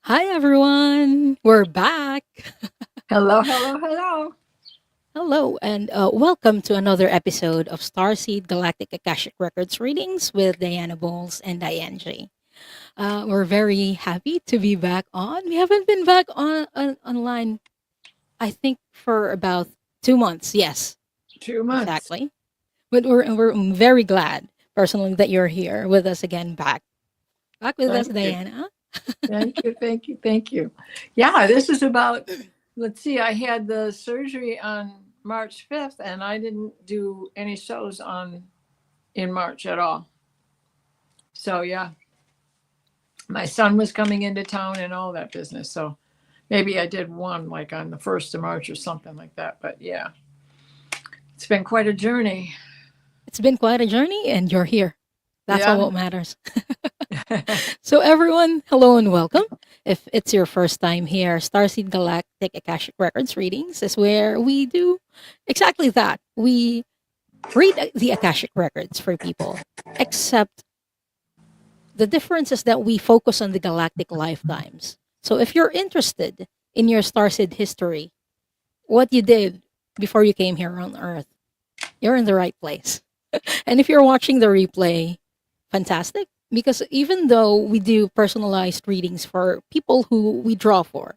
Hi everyone, we're back. Hello, hello, hello. Hello, and welcome to another episode of Starseed Galactic Akashic Records readings with Diana Boles and Diane J. We're very happy to be back on. We haven't been back online, I think, for about 2 months. Yes, 2 months. exactly. But we're very glad, personally, that you're here with us again, back with us, Thank you. Diana. Thank you. Thank you. Thank you. Yeah, this is about, let's see, I had the surgery on March 5th and I didn't do any shows on in March at all. So, yeah, my son was coming into town and all that business. So maybe I did one like on the 1st of March or something like that. But yeah, it's been quite a journey. It's been quite a journey, and you're here. That's all Yeah. what matters. So, everyone, hello and welcome. If it's your first time here, Starseed Galactic Akashic Records readings is where we do exactly that. We read the Akashic Records for people, except the difference is that we focus on the galactic lifetimes. So, if you're interested in your Starseed history, what you did before you came here on Earth, you're in the right place. And if you're watching the replay, fantastic. Because even though we do personalized readings for people who we draw for,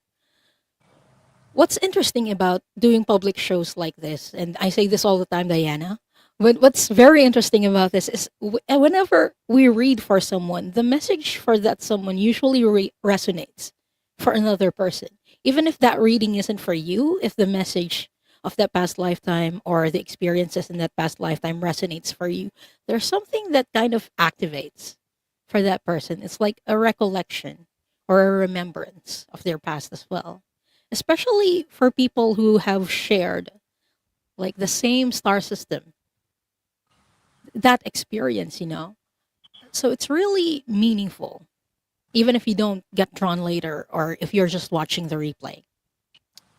what's interesting about doing public shows like this, and I say this all the time, Diana, but what's very interesting about this is whenever we read for someone, the message for that someone usually resonates for another person. Even if that reading isn't for you, if the message of that past lifetime or the experiences in that past lifetime resonates for you, there's something that kind of activates for that person. It's like a recollection or a remembrance of their past as well, especially for people who have shared like the same star system, that experience. So it's really meaningful, even if you don't get drawn later or if you're just watching the replay.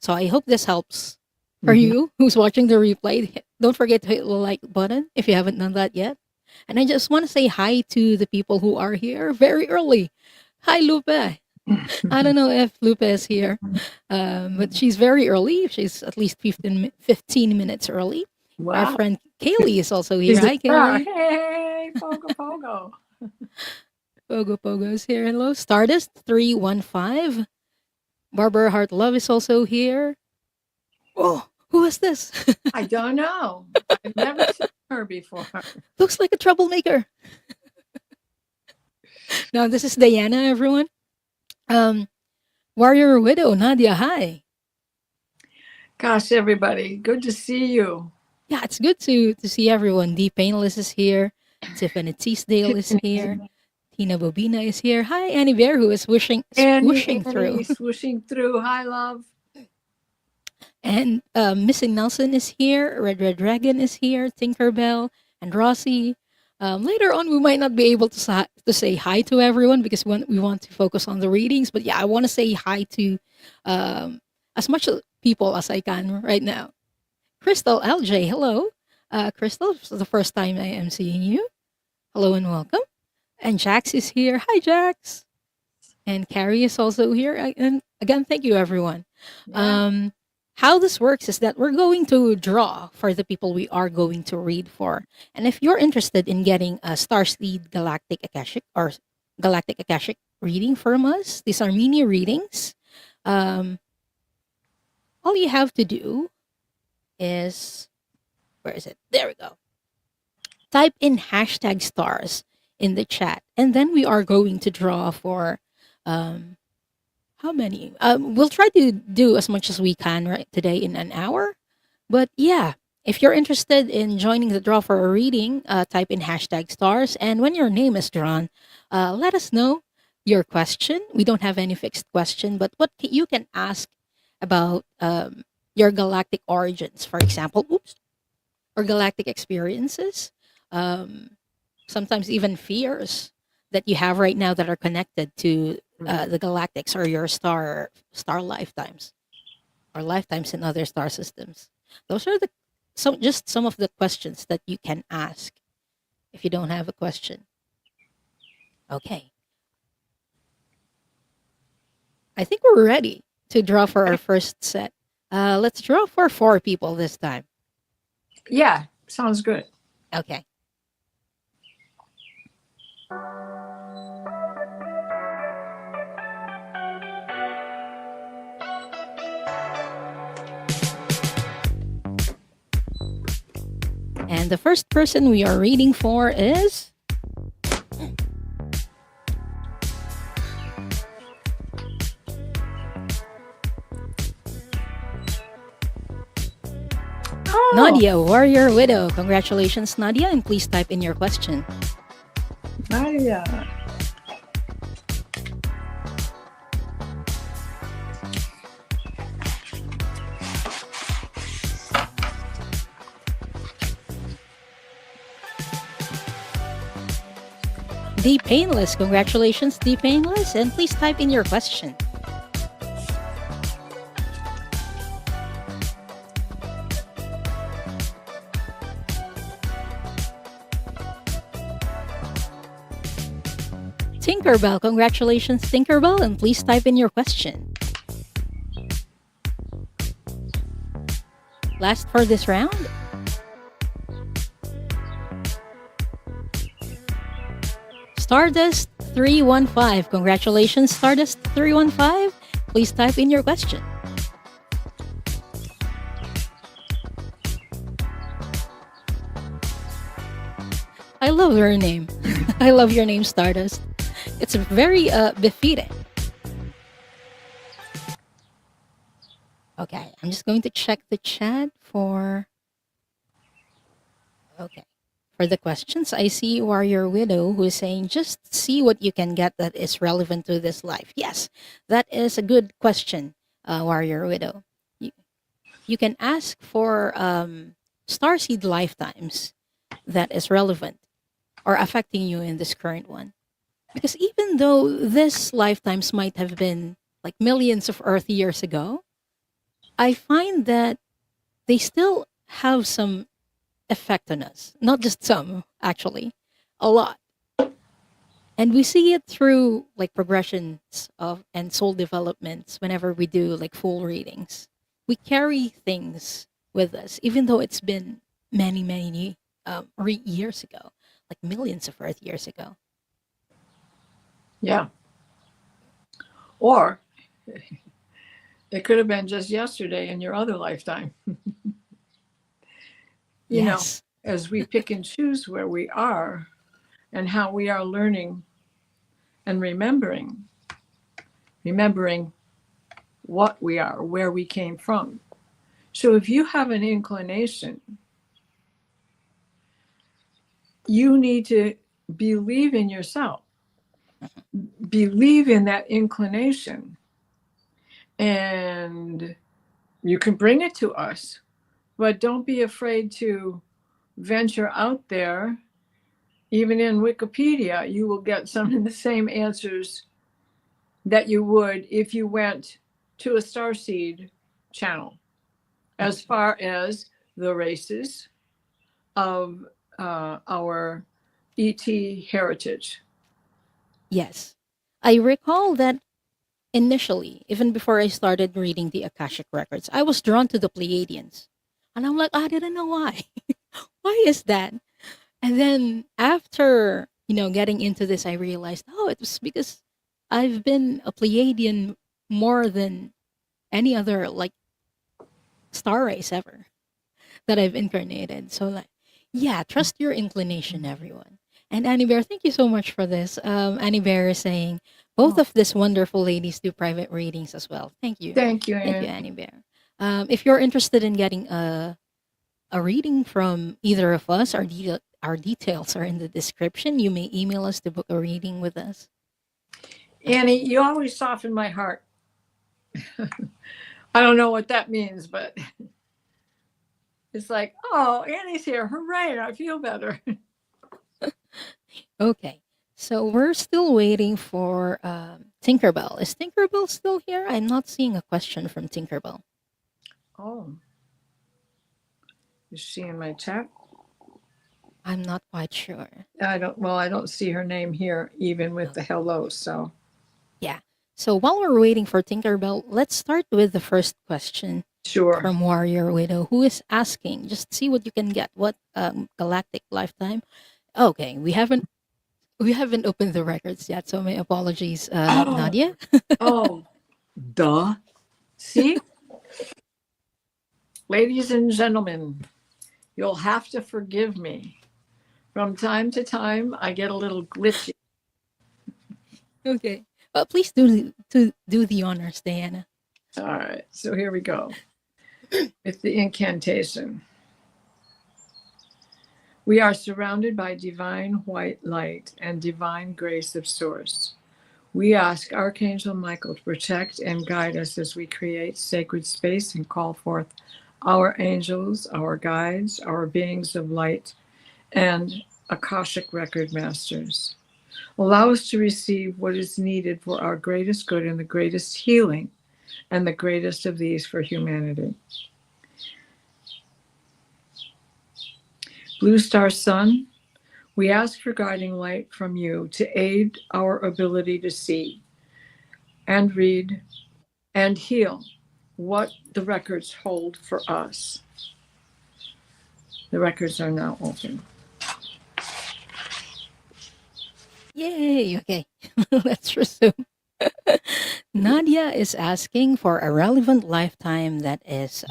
So I hope this helps for Mhm. you who's watching the replay. Don't forget to hit the like button if you haven't done that yet. And I just want to say hi to the people who are here very early. Hi, Lupe. I don't know if Lupe is here, but she's very early. She's at least 15 minutes early. Our Wow. friend Kaylee is also here. He's a Hi, star. Kaylee. Hey, pogo, pogo. Pogo Pogo is here. Hello. Stardust 315. Barbara Heart Love is also here. Oh, who is this? I don't know. I've never seen her before. Looks like a troublemaker. Now, this is Diana, everyone. Um, Warrior Widow, Nadia, hi. Gosh, everybody, good to see you. Yeah, it's good to see everyone. Dee Painless is here. Tiffany Teasdale is here. Tina Bobina is here. Hi, Annie Bear, who is Annie, swooshing through. Annie, swooshing through. Hi, love. And Missing Nelson is here. Red Dragon is here. Tinkerbell and Rossi. Later on, we might not be able to say hi to everyone because we want to focus on the readings. But yeah, I want to say hi to as much people as I can right now. Crystal LJ, hello. Crystal, this is the first time I am seeing you. Hello and welcome. And Jax is here. Hi, Jax. And Carrie is also here. And again, thank you, everyone. Yeah. Um, how this works is that we're going to draw for the people we are going to read for. And if you're interested in getting a Starseed Galactic Akashic or Galactic Akashic reading from us, these are mini readings. Um, all you have to do is, where is it? There we go. Type in hashtag stars in the chat. And then we are going to draw for um, how many? We'll try to do as much as we can right today in an hour. But yeah, if you're interested in joining the draw for a reading, type in hashtag stars. And when your name is drawn, let us know your question. We don't have any fixed question, but what you can ask about your galactic origins, for example, oops, or galactic experiences. Um, Sometimes even fears that you have right now that are connected to the galactics or your star lifetimes or lifetimes in other star systems. Those are the just some of the questions that you can ask if you don't have a question. Okay. I think we're ready to draw for our first set. Let's draw for 4 people this time. Yeah, sounds good. Okay. And the first person we are reading for is Nadia, Warrior Widow. Congratulations, Nadia, and please type in your question. Nadia. D Painless. Congratulations, D Painless, and please type in your question. Tinkerbell, congratulations, Tinkerbell, and please type in your question. Last for this round. Stardust 315. Congratulations, Stardust 315. Please type in your question. I love your name. I love your name, Stardust. It's very befitting. Okay, I'm just going to check the chat for... Okay. For the questions, I see Warrior Widow who is saying, just see what you can get that is relevant to this life. Yes, that is a good question, Warrior Widow. You can ask for starseed lifetimes that is relevant or affecting you in this current one. Because even though this lifetimes might have been like millions of Earth years ago, I find that they still have some effect on us. Not just some, actually, a lot. And we see it through like progressions of and soul developments whenever we do like full readings. We carry things with us, even though it's been many, many years ago, like millions of Earth years ago. Yeah. Or it could have been just yesterday in your other lifetime. You know, as we pick and choose where we are and how we are learning and remembering what we are, where we came from. So if you have an inclination, you need to believe in yourself, believe in that inclination, and you can bring it to us, but don't be afraid to venture out there. Even in Wikipedia, you will get some of the same answers that you would if you went to a Starseed channel, as far as the races of our ET heritage. Yes. I recall that initially, even before I started reading the Akashic records, I was drawn to the Pleiadians. And I'm like, I didn't know why. Why is that? And then after, getting into this, I realized, oh, it was because I've been a Pleiadian more than any other like star race ever that I've incarnated. So like, yeah, trust your inclination, everyone. And Annie Bear, thank you so much for this. Annie Bear is saying both of these wonderful ladies do private readings as well. Thank you. Thank you, Anne. Thank you, Annie Bear. If you're interested in getting a reading from either of us, our details are in the description. You may email us to book a reading with us. Annie, you always soften my heart. I don't know what that means, but it's like, oh, Annie's here. Hooray, I feel better. Okay, so we're still waiting for Tinkerbell. Is Tinkerbell still here? I'm not seeing a question from Tinkerbell. Oh. Is she in my chat? I'm not quite sure. I don't see her name here, even with the hello, so. Yeah. So while we're waiting for Tinkerbell, let's start with the first question Sure. from Warrior Widow, who is asking, just see what you can get. What galactic lifetime? Okay, we haven't opened the records yet, so my apologies, Oh, Nadia. oh, duh. See, ladies and gentlemen, you'll have to forgive me. From time to time, I get a little glitchy. Okay, please do the honors, Diana. All right, so here we go. It's the incantation. We are surrounded by divine white light and divine grace of Source. We ask Archangel Michael to protect and guide us as we create sacred space and call forth our angels, our guides, our beings of light, and Akashic record masters. Allow us to receive what is needed for our greatest good and the greatest healing, and the greatest of these for humanity. Blue Star Sun, we ask for guiding light from you to aid our ability to see and read and heal what the records hold for us. The records are now open. Yay! Okay, let's resume. Nadia is asking for a relevant lifetime that is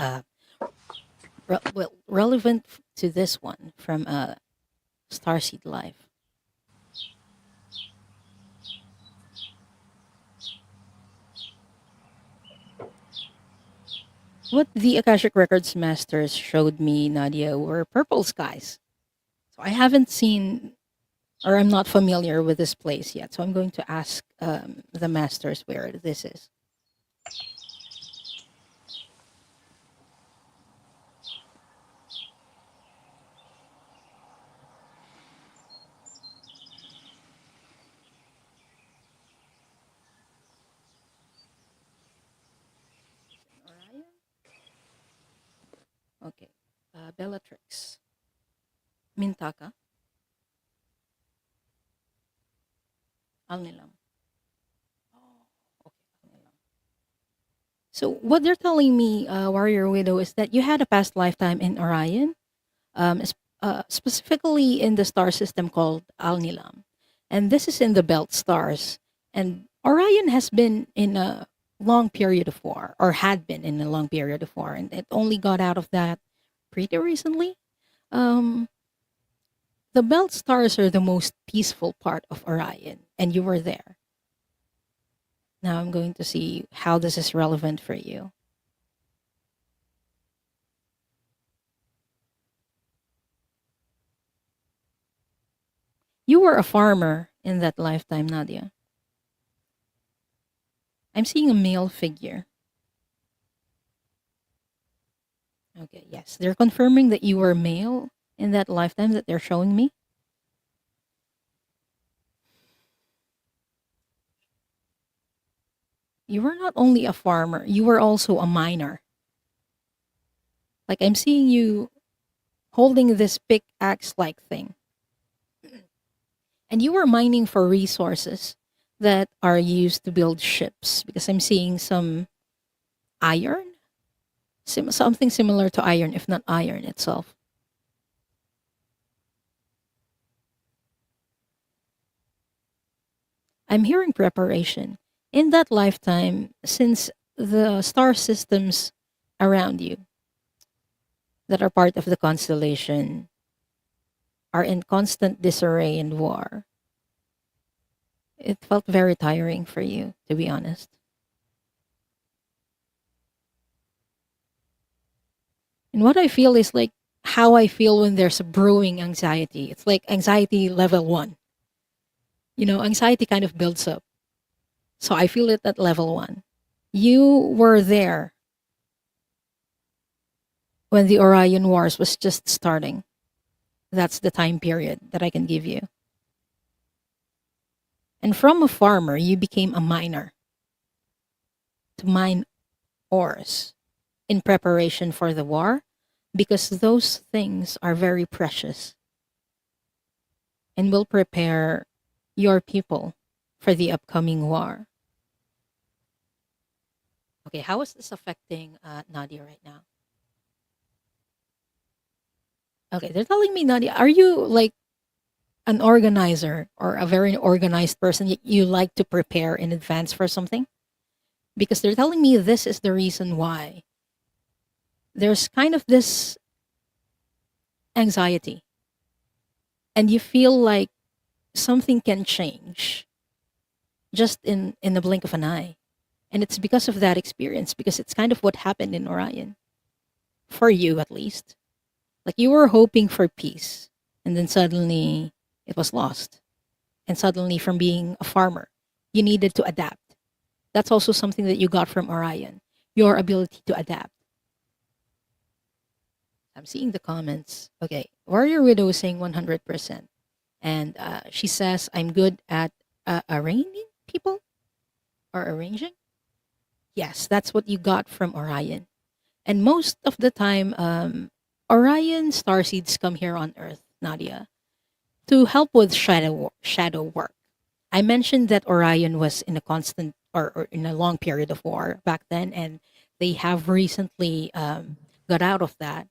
relevant to this one from Starseed Life. What the Akashic Records Masters showed me, Nadia, were purple skies. So I haven't seen, or I'm not familiar with this place yet. So I'm going to ask the Masters where this is. Orion? Okay. Bellatrix. Mintaka. Alnilam. Oh, okay. Alnilam. So what they're telling me, Warrior Widow, is that you had a past lifetime in Orion, specifically in the star system called Alnilam, and this is in the belt stars. And Orion has been in a long period of war, or had been in a long period of war, and it only got out of that pretty recently. Um, the belt stars are the most peaceful part of Orion, and you were there. Now I'm going to see how this is relevant for you. You were a farmer in that lifetime, Nadia. I'm seeing a male figure. Okay, yes. They're confirming that you were male in that lifetime that they're showing me. You were not only a farmer, you were also a miner. Like I'm seeing you holding this pickaxe like thing. And you were mining for resources that are used to build ships because I'm seeing some iron, something similar to iron, if not iron itself. I'm hearing preparation. In that lifetime, since the star systems around you that are part of the constellation are in constant disarray and war, it felt very tiring for you, to be honest. And what I feel is like how I feel when there's a brewing anxiety. It's like anxiety level 1. Anxiety kind of builds up. So I feel it at level 1. You were there when the Orion Wars was just starting. That's the time period that I can give you. And from a farmer, you became a miner to mine ores in preparation for the war because those things are very precious and will prepare your people for the upcoming war. Okay, how is this affecting Nadia right now? Okay, they're telling me, Nadia, are you like an organizer or a very organized person? You like to prepare in advance for something? Because they're telling me this is the reason why there's kind of this anxiety, and you feel like something can change just in the blink of an eye. And it's because of that experience, because it's kind of what happened in Orion, for you at least. Like you were hoping for peace, and then suddenly it was lost. And suddenly, from being a farmer, you needed to adapt. That's also something that you got from Orion, your ability to adapt. I'm seeing the comments. Okay, Warrior Widow is saying 100%. And she says, I'm good at arranging people or arranging. Yes, that's what you got from Orion. And most of the time, Orion starseeds come here on Earth, Nadia, to help with shadow work. I mentioned that Orion was in a constant or in a long period of war back then, and they have recently got out of that.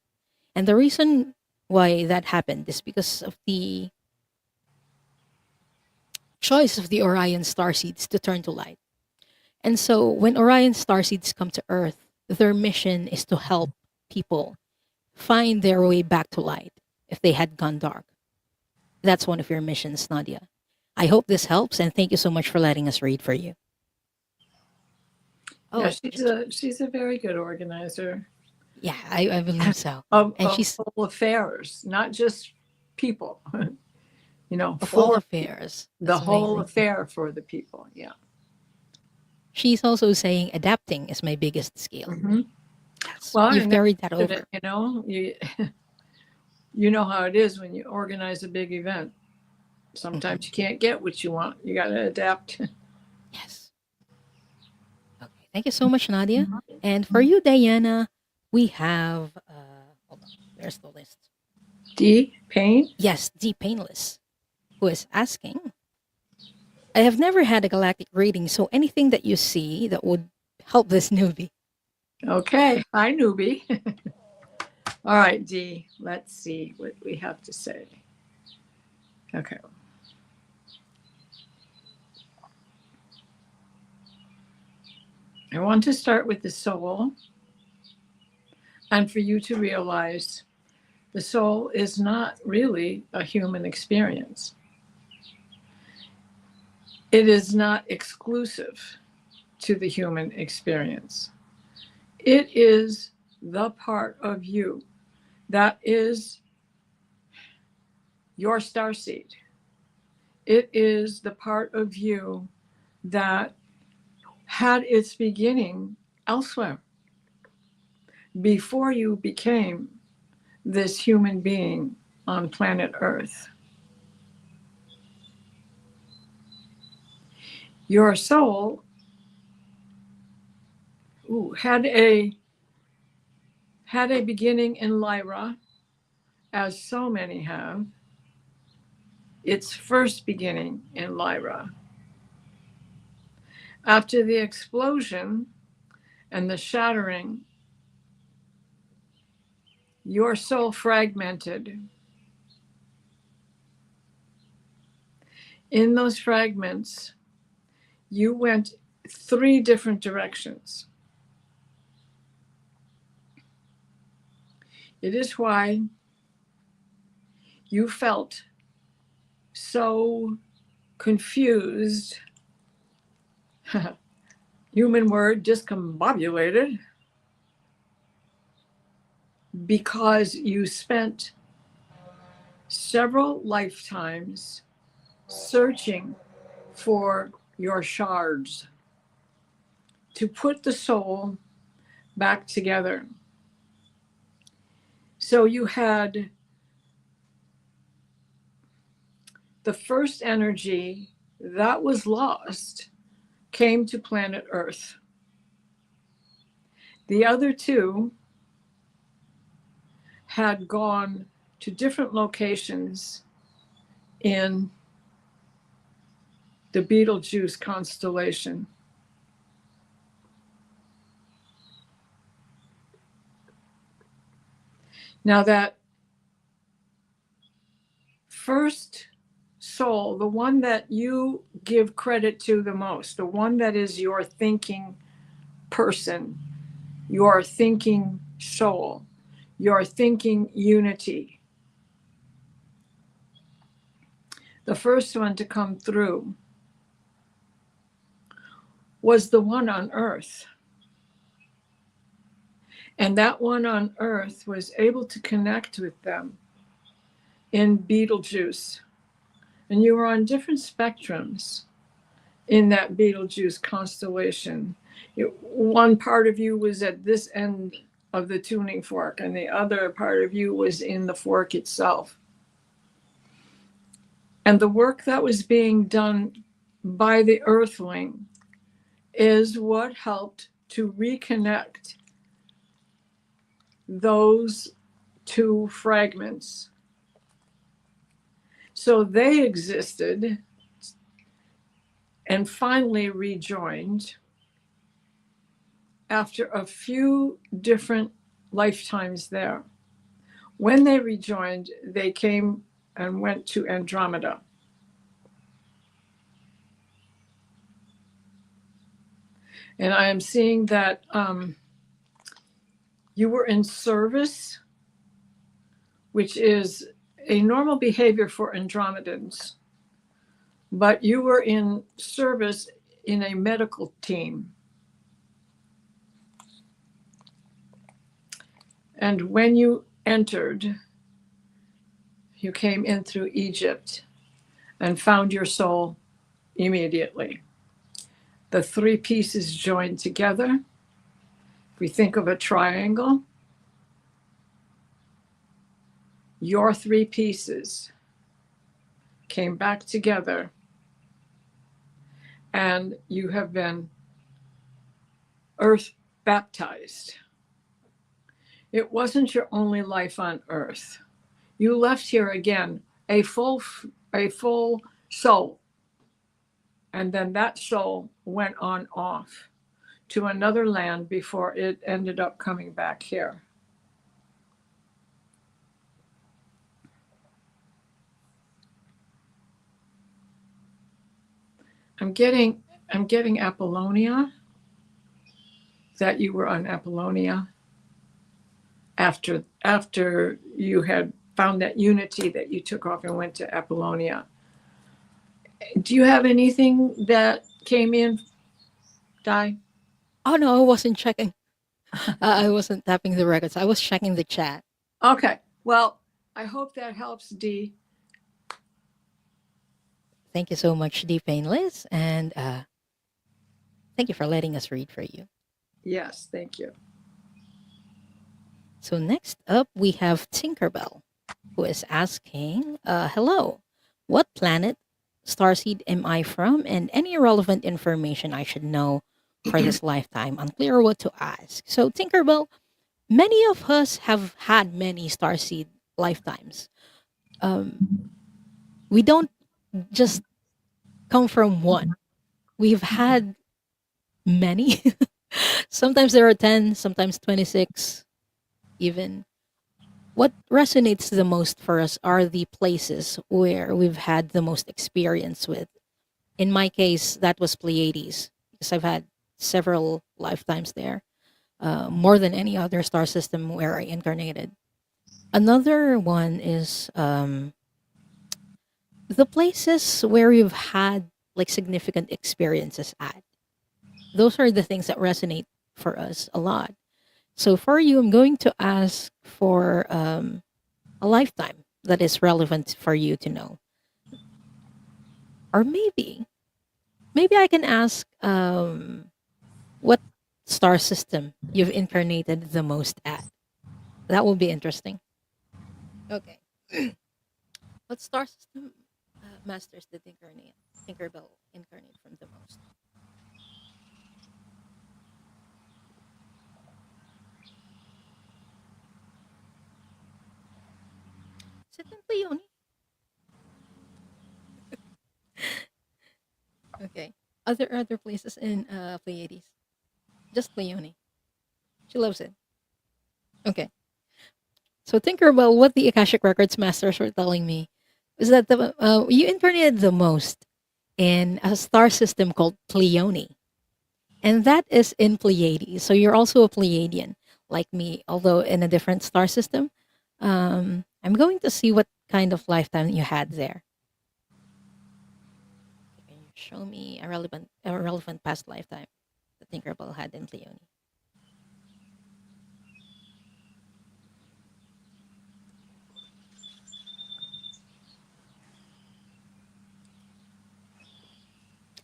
And the reason why that happened is because of the choice of the Orion starseeds to turn to light. And so when Orion starseeds come to Earth, their mission is to help people find their way back to light if they had gone dark. That's one of your missions, Nadia. I hope this helps, and thank you so much for letting us read for you. Yeah, Oh, she's a very good organizer yeah, I believe so. of, And of she's whole affairs, not just people, of all for affairs. the That's whole amazing. affair for the people. Yeah. She's also saying adapting is my biggest skill. Hmm. Yes, Well, you've and that's carried that it, over. you know how it is when you organize a big event. Mhm. Sometimes you can't get what you want. You got to adapt. Yes. Okay. Thank you so much, Nadia. And for you, Diana, we have hold on. Where's the list? D, pain. Yes, D Painless, who is asking, I have never had a galactic reading, so anything that you see that would help this newbie. Okay. Hi, newbie. All right, D. Let's see what we have to say. Okay. I want to start with the soul and for you to realize the soul is not really a human experience. It is not exclusive to the human experience. It is the part of you that is your starseed. It is the part of you that had its beginning elsewhere before you became this human being on planet Earth. Your soul had a beginning in Lyra, as so many have. Its first beginning in Lyra. After the explosion and the shattering, your soul fragmented. In those fragments, you went three different directions. It is why you felt so confused, human word, discombobulated, because you spent several lifetimes searching for your shards to put the soul back together. So you had the first energy that was lost came to planet Earth. The other two had gone to different locations in the Betelgeuse constellation. Now, that first soul, the one that you give credit to the most, the one that is your thinking person, your thinking soul, your thinking unity, the first one to come through was the one on earth. And that one on earth was able to connect with them in Betelgeuse. And you were on different spectrums in that Betelgeuse constellation. One part of you was at this end of the tuning fork, and the other part of you was in the fork itself. And the work that was being done by the Earthling is what helped to reconnect those two fragments. So they existed and finally rejoined after a few different lifetimes there. When they rejoined, they came and went to Andromeda. And I am seeing that you were in service, which is a normal behavior for Andromedans, but you were in service in a medical team. And when you entered, you came in through Egypt and found your soul immediately. The three pieces joined together. If we think of a triangle, your three pieces came back together, and you have been earth baptized. It wasn't your only life on earth. You left here again a full soul, and then that soul went on off to another land before it ended up coming back here. I'm getting Apollonia, that you were on Apollonia after you had found that unity, that you took off and went to Apollonia. Do you have anything that came in, Di? Oh no, I wasn't checking. I wasn't tapping the records. I was checking the chat. Okay. Well, I hope that helps, Dee. Thank you so much, D Painless, and thank you for letting us read for you. Yes, thank you. So next up, we have Tinkerbell, who is asking, hello, what planet, starseed am I from, and any relevant information I should know for this lifetime? Unclear what to ask. So Tinkerbell, many of us have had many starseed lifetimes. We don't just come from one. We've had many. Sometimes there are 10, sometimes 26, even. What resonates the most for us are the places where we've had the most experience with. In my case, that was Pleiades, because I've had several lifetimes there, more than any other star system where I incarnated. Another one is the places where you've had like significant experiences at. Those are the things that resonate for us a lot. So for you, I'm going to ask for a lifetime that is relevant for you to know. Or maybe I can ask what star system you've incarnated the most at. That will be interesting. Okay. What star system masters did Tinkerbell incarnate from the most? Is it in Pleione? Okay. Other places in Pleiades? Just Pleione. She loves it. Okay. So Tinkerbell, what the Akashic Records masters were telling me is that you incarnated the most in a star system called Pleione. And that is in Pleiades. So you're also a Pleiadian, like me, although in a different star system. I'm going to see what kind of lifetime you had there. Can you show me a relevant past lifetime that Tinkerbell had in Pleione?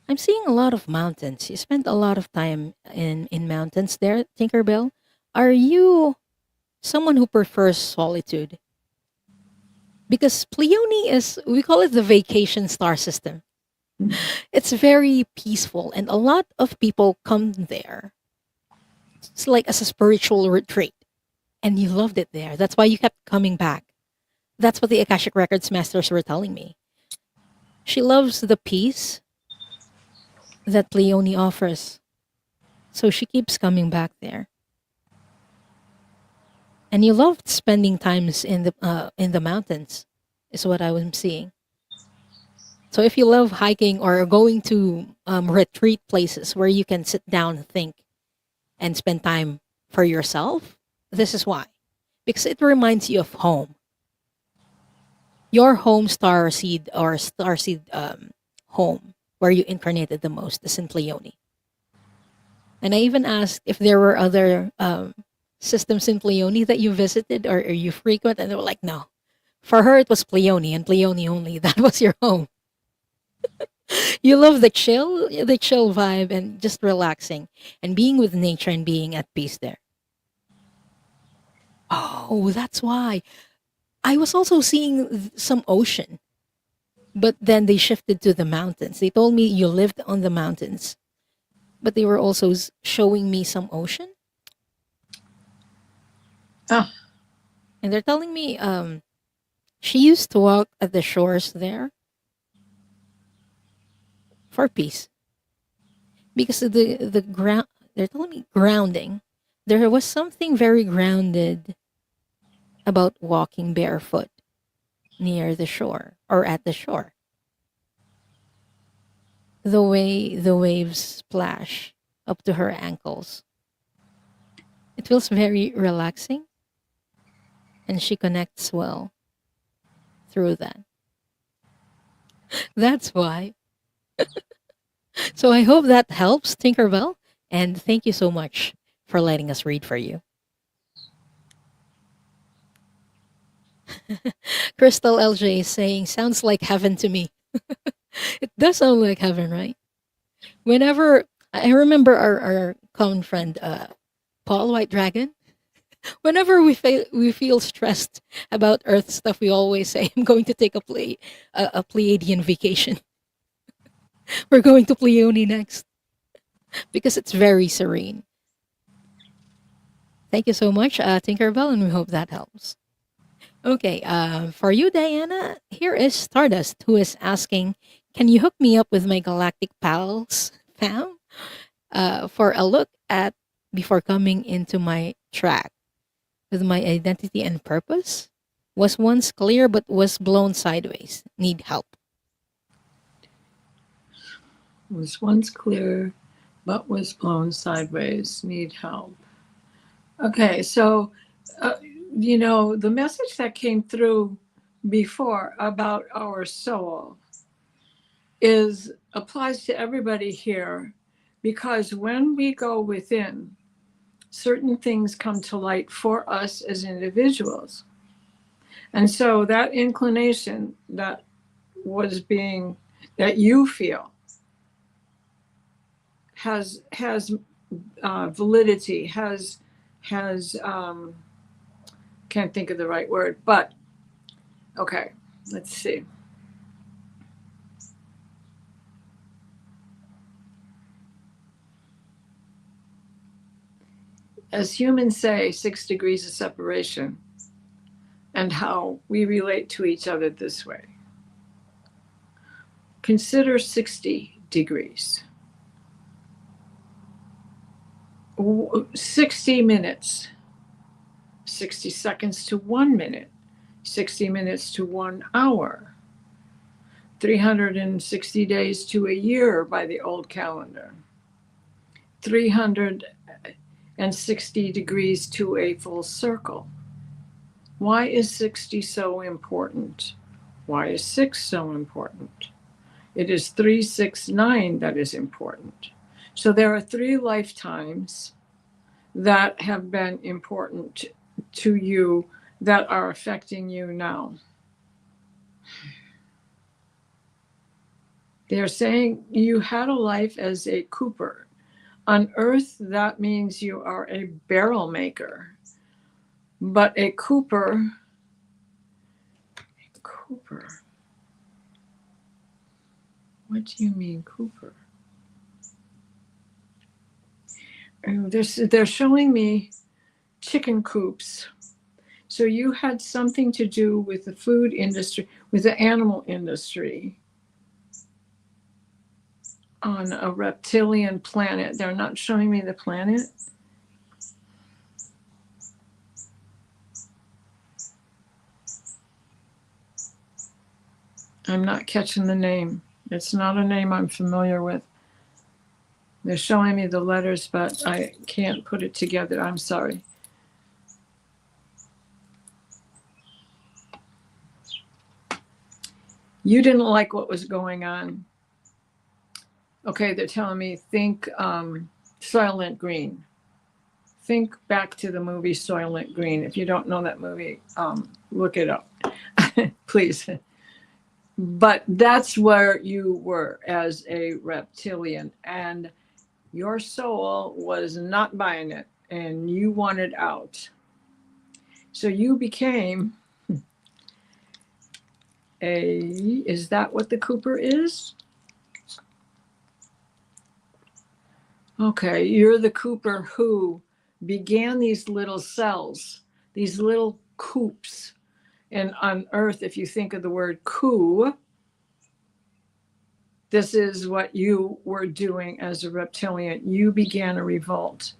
I'm seeing a lot of mountains. You spent a lot of time in mountains there, Tinkerbell. Are you someone who prefers solitude? Because Pleione is, we call it the vacation star system. It's very peaceful, and a lot of people come there. It's like as a spiritual retreat, and you loved it there. That's why you kept coming back. That's what the Akashic Records masters were telling me. She loves the peace that Pleione offers, so she keeps coming back there. And you loved spending times in the mountains, is what I was seeing. So if you love hiking or going to retreat places where you can sit down and think and spend time for yourself, this is why. Because it reminds you of home. Your home starseed home where you incarnated the most is in Pleione. And I even asked if there were other systems in Pleione that you visited or you frequent, and they were like, no. For her, it was Pleione and Pleione only. That was your home. You love the chill vibe and just relaxing and being with nature and being at peace there. Oh, that's why. I was also seeing some ocean, but then they shifted to the mountains. They told me you lived on the mountains, but they were also showing me some ocean. Ah, And they're telling me she used to walk at the shores there for peace because of the ground. They're telling me grounding. There was something very grounded about walking barefoot near the shore or at the shore. The way the waves splash up to her ankles. It feels very relaxing, and she connects well through that. That's why. So I hope that helps, Tinkerbell. And thank you so much for letting us read for you. Crystal LJ is saying, sounds like heaven to me. It does sound like heaven, right? Whenever I remember our common friend, Paul White Dragon, whenever we feel stressed about Earth stuff, we always say, I'm going to take a Pleiadian vacation. We're going to Pleione next because it's very serene. Thank you so much, Tinkerbell, and we hope that helps. Okay, for you, Diana, here is Stardust, who is asking, can you hook me up with my Galactic pals, fam, for a look at before coming into my track with my identity and purpose? Was once clear but was blown sideways. Need help. was once clear, but was blown sideways. Need help. Okay, so, the message that came through before about our soul applies to everybody here, because when we go within, certain things come to light for us as individuals. And so that inclination that that you feel has validity, has can't think of the right word, but okay, let's see. As humans say, 6 degrees of separation, and how we relate to each other this way. Consider 60 degrees. 60 minutes 60 seconds to 1 minute, 60 minutes to 1 hour, 360 days to a year by the old calendar, 360 degrees to a full circle. Why is 60 so important? Why is 6 so important? It is 369 that is important. So there are 3 lifetimes that have been important to you that are affecting you now. They're saying you had a life as a cooper. On Earth, that means you are a barrel maker. But a cooper, what do you mean cooper? They're showing me chicken coops. So you had something to do with the food industry, with the animal industry on a reptilian planet. They're not showing me the planet. I'm not catching the name. It's not a name I'm familiar with. They're showing me the letters, but I can't put it together. I'm sorry. You didn't like what was going on. Okay, they're telling me think Soylent Green. Think back to the movie Soylent Green. If you don't know that movie, look it up, please. But that's where you were as a reptilian, and your soul was not buying it, and you wanted out. So you became is that what the Cooper is? Okay, you're the Cooper who began these little cells, these little coops. And on Earth, if you think of the word coup, this is what you were doing as a reptilian. You began a revolt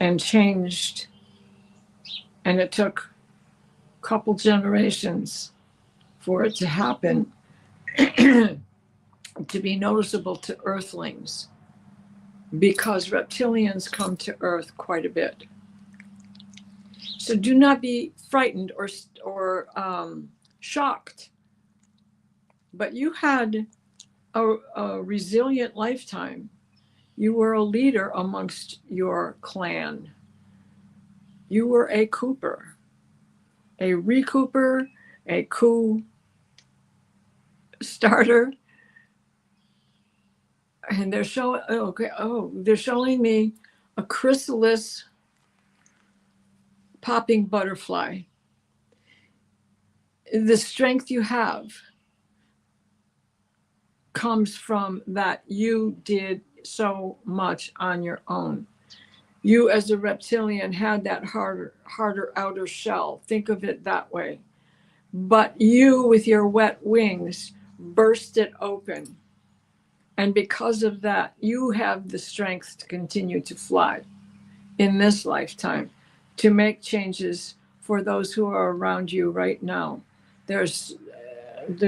and changed. And it took a couple generations for it to happen, to be noticeable to Earthlings, because reptilians come to Earth quite a bit. So do not be frightened or shocked. But you had a resilient lifetime. You were a leader amongst your clan. You were a Cooper, a recooper, a coup starter. And they're showing, they're showing me a chrysalis popping butterfly. The strength you have comes from that you did so much on your own. You as a reptilian had that harder outer shell. Think of it that way. But you with your wet wings burst it open. And because of that, you have the strength to continue to fly in this lifetime, to make changes for those who are around you right now. They're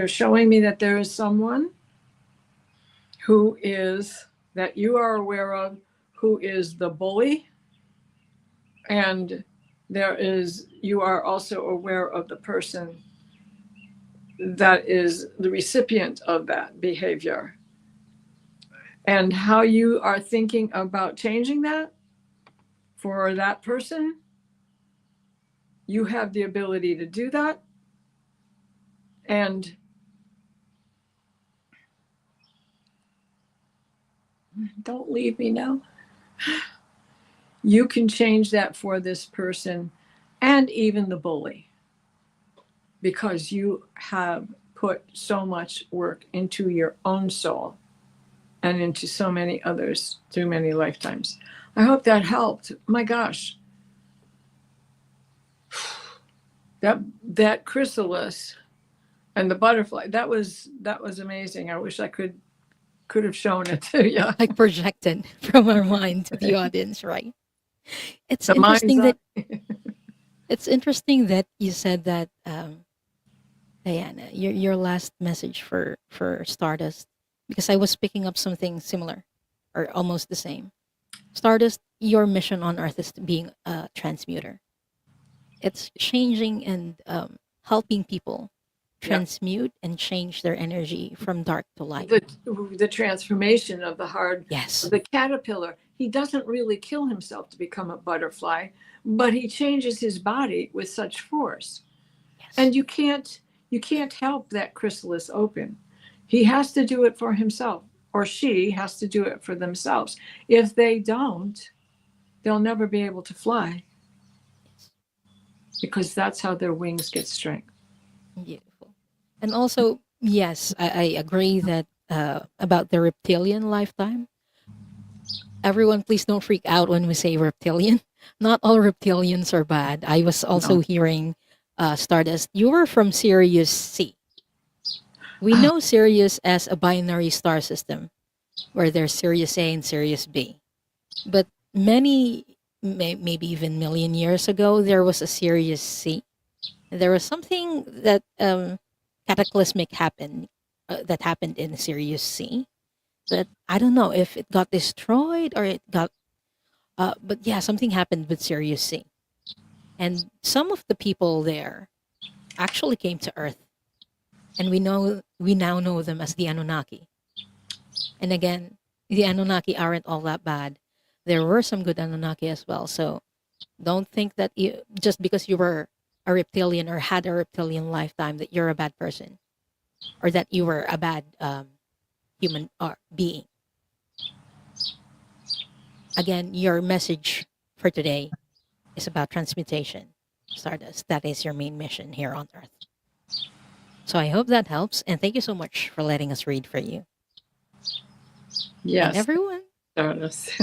showing me that there is someone who is, that you are aware of, who is the bully. And you are also aware of the person that is the recipient of that behavior. And how you are thinking about changing that for that person, you have the ability to do that. And don't leave me now. You can change that for this person and even the bully, because you have put so much work into your own soul and into so many others through many lifetimes. I hope that helped. My gosh. That chrysalis and the butterfly, that was amazing. I wish I could have shown it to you. Like projected from our mind to the audience, right? It's The mind's interesting eye. that it's interesting that you said that, Diana, your last message for Stardust, because I was picking up something similar, or almost the same. Stardust, your mission on Earth is being a transmuter. It's changing and helping people Yeah. transmute and change their energy from dark to light. The transformation of Yes. the caterpillar. He doesn't really kill himself to become a butterfly, but he changes his body with such force. Yes. And you can't help that chrysalis open. He has to do it for himself, or she has to do it for themselves. If they don't, they'll never be able to fly, Yes. because that's how their wings get strength. Beautiful. And also, yes, I agree that about the reptilian lifetime. Everyone, please don't freak out when we say reptilian. Not all reptilians are bad. I was also No. hearing Stardust. You were from Sirius C. We know Sirius as a binary star system where there's Sirius A and Sirius B. But maybe even million years ago, there was a Sirius C. There was something that cataclysmic happened that happened in Sirius C. That I don't know if it got destroyed or it got. But yeah, something happened with Sirius C, and some of the people there actually came to Earth, and we now know them as the Anunnaki. And again, the Anunnaki aren't all that bad. There were some good Anunnaki as well. So don't think that just because you were a reptilian or had a reptilian lifetime that you're a bad person or that you were a bad human or being. Again, your message for today is about transmutation. Stardust, that is your main mission here on Earth. So I hope that helps. And thank you so much for letting us read for you. Yes. And everyone, Stardust.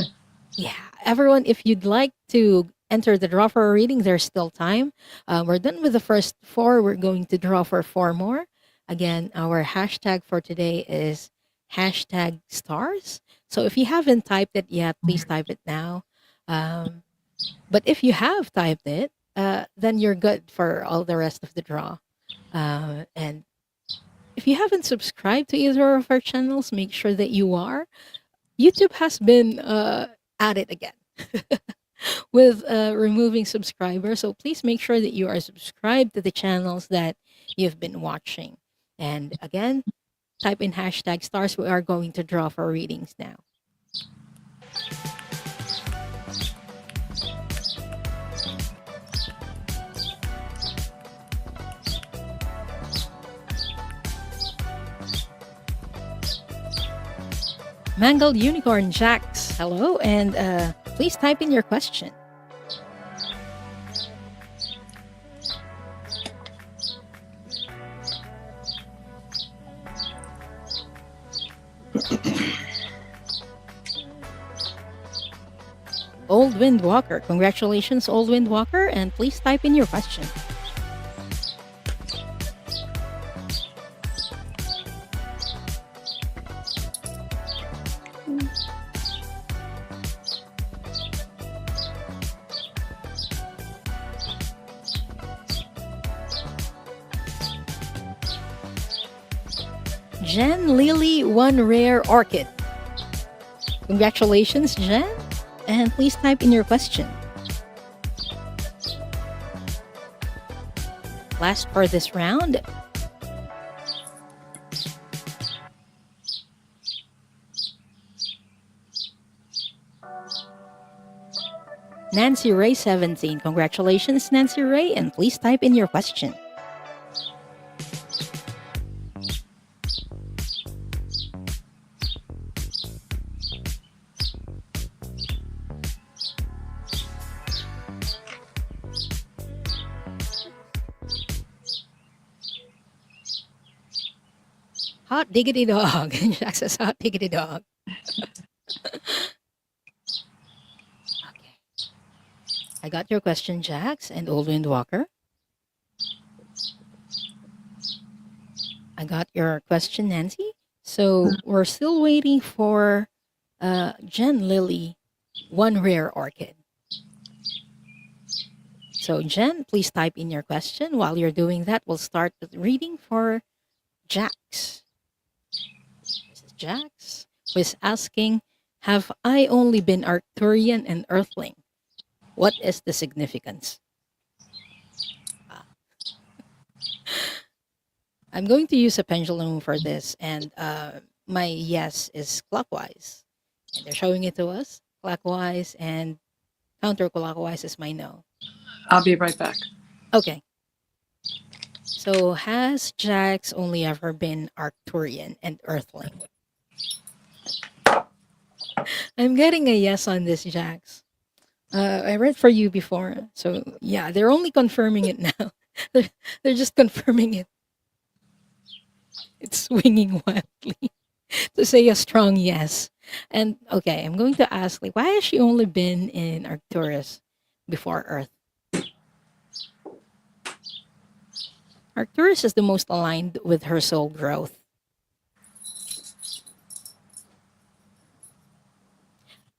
yeah, everyone, if you'd like to enter the draw for a reading, there's still time. We're done with the first 4. We're going to draw for 4 more. Again, our hashtag for today is hashtag stars. So if you haven't typed it yet, please type it now. But if you have typed it, then you're good for all the rest of the draw. And if you haven't subscribed to either of our channels, make sure that you are. YouTube has been at it again with removing subscribers. So please make sure that you are subscribed to the channels that you've been watching. And again, type in hashtag stars. We are going to draw for readings now. Mangled Unicorn Jax, hello, and please type in your question. Old Wind Walker, congratulations, Old Wind Walker, and please type in your question. Jen Lily, one rare orchid. Congratulations, Jen, and please type in your question. Last for this round. Nancy Ray 17. Congratulations, Nancy Ray, and please type in your question. Hot diggity dog. Jack says hot diggity dog. Okay. I got your question, Jax and Old Wind Walker. I got your question, Nancy. So we're still waiting for Jen Lily, one rare orchid. So, Jen, please type in your question. While you're doing that, we'll start with reading for Jax. This is Jax, who is asking, have I only been Arcturian and Earthling? What is the significance? Ah, I'm going to use a pendulum for this, and my yes is clockwise. And they're showing it to us clockwise, and counterclockwise is my no. I'll be right back. Okay. So has Jax only ever been Arcturian and Earthling? I'm getting a yes on this, Jax. I read for you before. So yeah, they're only confirming it now. they're, they're just confirming it. It's swinging wildly to say a strong yes. And okay, I'm going to ask, like, why has she only been in Arcturus before Earth? Arcturus is the most aligned with her soul growth.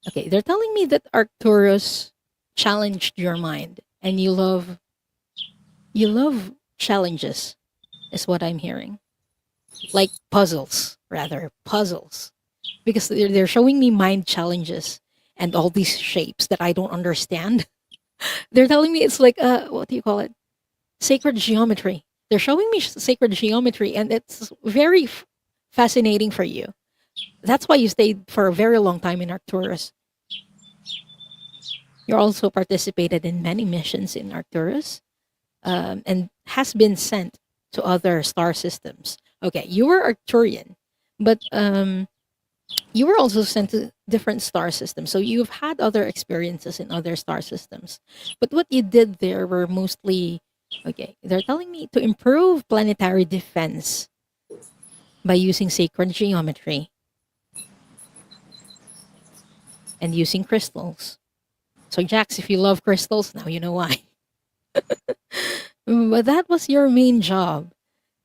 Okay, they're telling me that Arcturus challenged your mind and you love challenges is what I'm hearing. Like puzzles, rather, puzzles. Because they're showing me mind challenges and all these shapes that I don't understand. They're telling me it's like what do you call it? Sacred geometry. They're showing me sacred geometry and it's very fascinating for you. That's why you stayed for a very long time in Arcturus. You also participated in many missions in Arcturus and has been sent to other star systems. Okay, you were Arcturian, but you were also sent to different star systems. So you've had other experiences in other star systems. But what you did there were mostly, okay, they're telling me to improve planetary defense by using sacred geometry and using crystals. So, Jax, if you love crystals, now you know why. But that was your main job.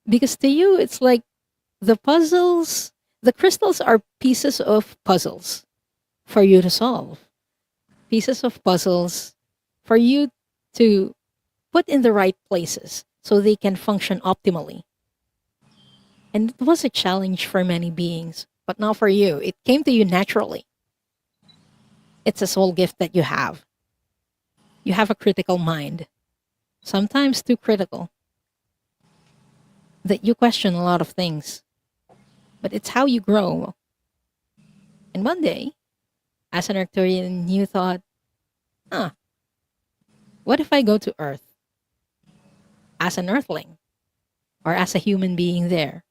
Because to you, it's like the puzzles, the crystals are pieces of puzzles for you to solve, pieces of puzzles for you to put in the right places so they can function optimally. And it was a challenge for many beings, but not for you. It came to you naturally. It's a soul gift that you have. You have a critical mind, sometimes too critical, that you question a lot of things. But it's how you grow. And one day, as an Arcturian, you thought, huh, what if I go to Earth as an Earthling or as a human being there?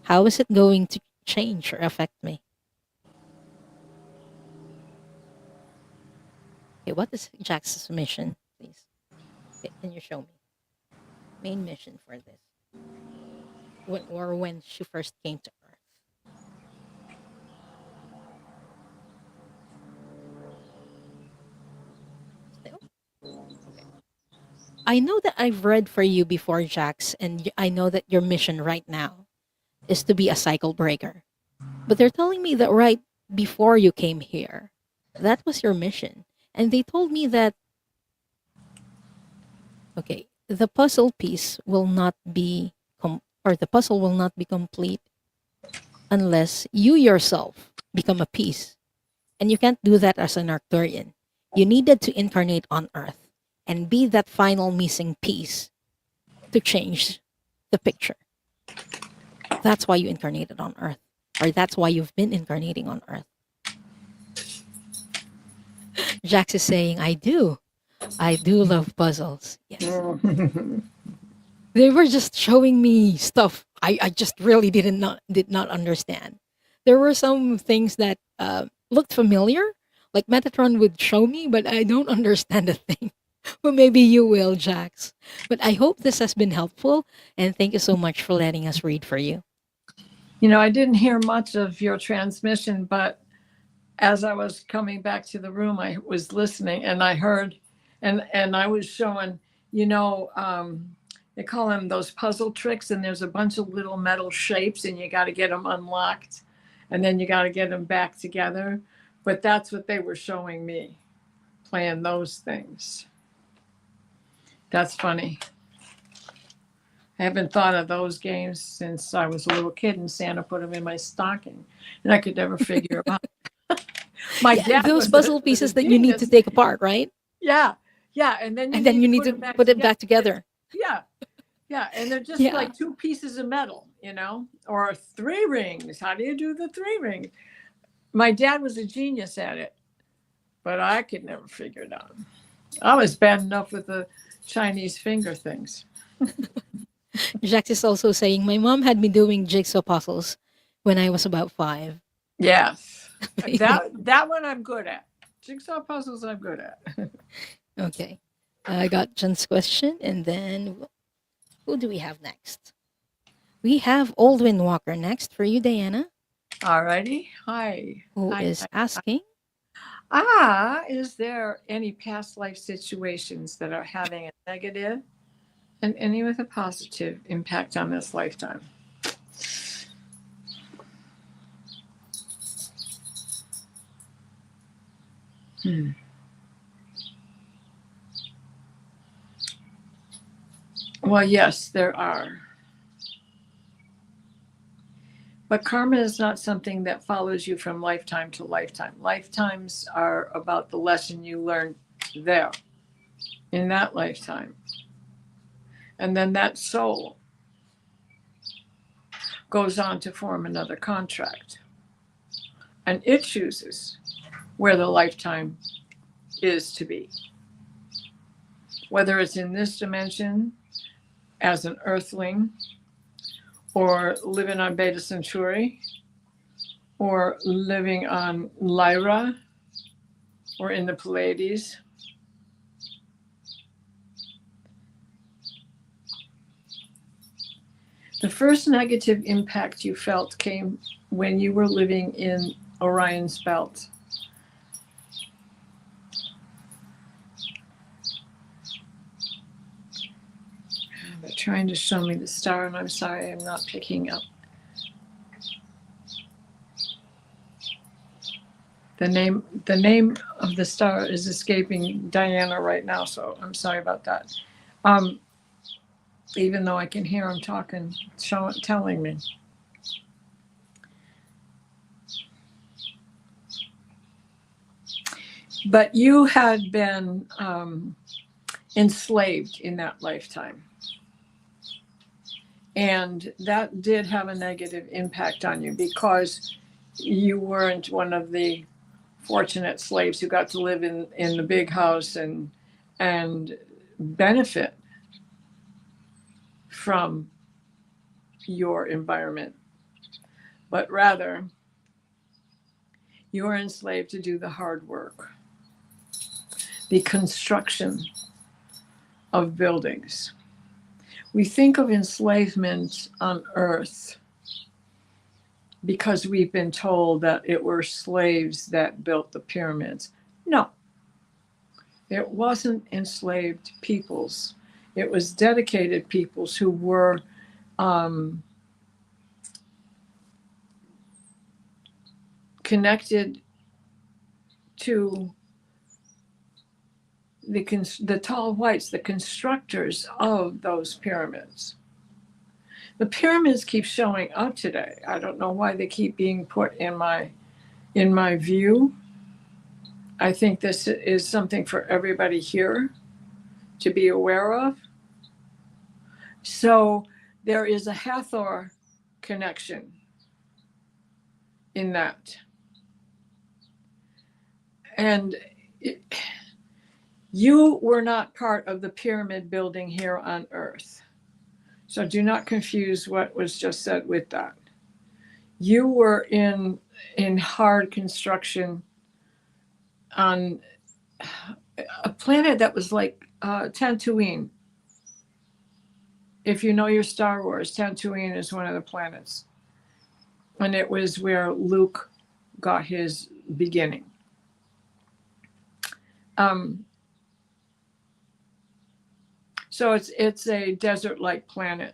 How is it going to change or affect me? Okay, what is Jax's mission, please? Okay, can you show me? Main mission for this. When she first came to Earth. Still? Okay. I know that I've read for you before, Jax, and I know that your mission right now is to be a cycle breaker. But they're telling me that right before you came here, that was your mission. And they told me that, okay, the puzzle piece will not be, or the puzzle will not be complete unless you yourself become a piece. And you can't do that as an Arcturian. You needed to incarnate on Earth and be that final missing piece to change the picture. That's why you incarnated on Earth, or that's why you've been incarnating on Earth. Jax is saying, I do. I do love puzzles. Yes. They were just showing me stuff I just really did not understand. There were some things that looked familiar, like Metatron would show me, but I don't understand a thing. But maybe you will, Jax. But I hope this has been helpful, and thank you so much for letting us read for you. You know, I didn't hear much of your transmission, but as I was coming back to the room, I was listening and I heard, and I was showing, they call them those puzzle tricks, and there's a bunch of little metal shapes, and you got to get them unlocked, and then you got to get them back together. But that's what they were showing me, playing those things. That's funny. I haven't thought of those games since I was a little kid and Santa put them in my stocking, and I could never figure them out. My Yeah, dad those puzzle was a pieces that you need to genius. take apart, right? Yeah, yeah, and then you And then need you to need put to them back put it together. back together. Yeah, yeah, and they're just Yeah. like two pieces of metal, or three rings. How do you do the three rings? My dad was a genius at it, but I could never figure it out. I was bad enough with the Chinese finger things. Jacques is also saying, my mom had me doing jigsaw puzzles when I was about 5. Yes, that one I'm good at. Jigsaw puzzles I'm good at. Okay. I got Jen's question, and then who do we have next? We have Aldwin Walker next for you, Diana, Alrighty, hi, who hi, is hi. asking, Is there any past life situations that are having a negative and any with a positive impact on this lifetime? Hmm. Well, yes, there are. But karma is not something that follows you from lifetime to lifetime. Lifetimes are about the lesson you learned there in that lifetime. And then that soul goes on to form another contract. And it chooses where the lifetime is to be. Whether it's in this dimension as an earthling, or living on Beta Centauri, or living on Lyra, or in the Pleiades. The first negative impact you felt came when you were living in Orion's belt. They're trying to show me the star, and I'm sorry, I'm not picking up. The name of the star is escaping Diana right now, so I'm sorry about that. Even though I can hear him talking, telling me. But you had been enslaved in that lifetime. And that did have a negative impact on you because you weren't one of the fortunate slaves who got to live in the big house and benefit from your environment. But rather, you were enslaved to do the hard work, the construction of buildings. We think of enslavement on Earth because we've been told that it were slaves that built the pyramids. No, it wasn't enslaved peoples. It was dedicated peoples who were connected to the tall whites, the constructors of those pyramids. The pyramids keep showing up today. I don't know why they keep being put in my view. I think this is something for everybody here to be aware of. So there is a Hathor connection in that. And you were not part of the pyramid building here on Earth. So do not confuse what was just said with that. You were in hard construction on a planet that was like Tatooine. If you know your Star Wars, Tatooine is one of the planets. And it was where Luke got his beginning. So it's a desert-like planet.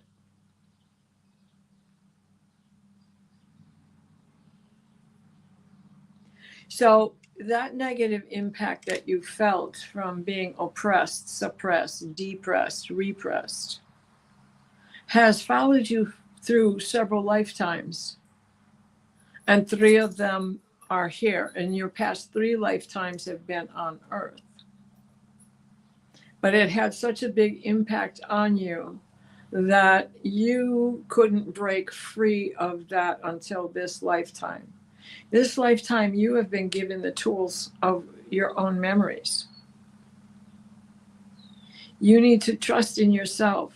So that negative impact that you felt from being oppressed, suppressed, depressed, repressed has followed you through several lifetimes. And 3 of them are here. And your past 3 lifetimes have been on Earth. But it had such a big impact on you that you couldn't break free of that until this lifetime. This lifetime, you have been given the tools of your own memories. You need to trust in yourself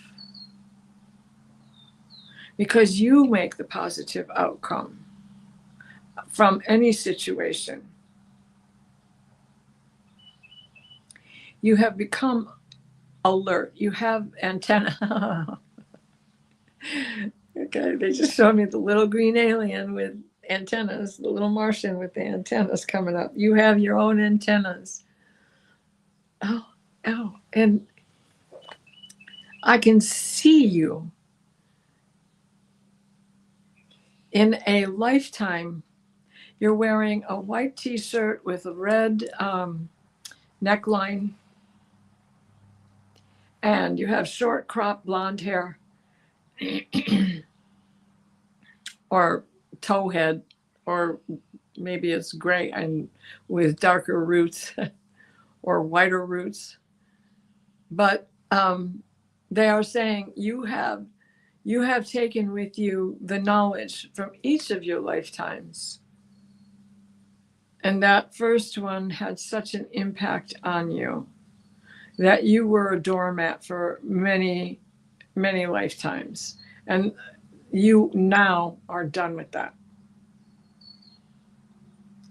because you make the positive outcome from any situation. You have become alert. You have antenna. Okay, they just showed me the little green alien with antennas, the little Martian with the antennas coming up. You have your own antennas. Oh, and I can see you in a lifetime. You're wearing a white t-shirt with a red neckline, and you have short crop blonde hair or towhead, or maybe it's gray and with darker roots or whiter roots. But they are saying you have taken with you the knowledge from each of your lifetimes. And that first one had such an impact on you that you were a doormat for many, many lifetimes. And you now are done with that.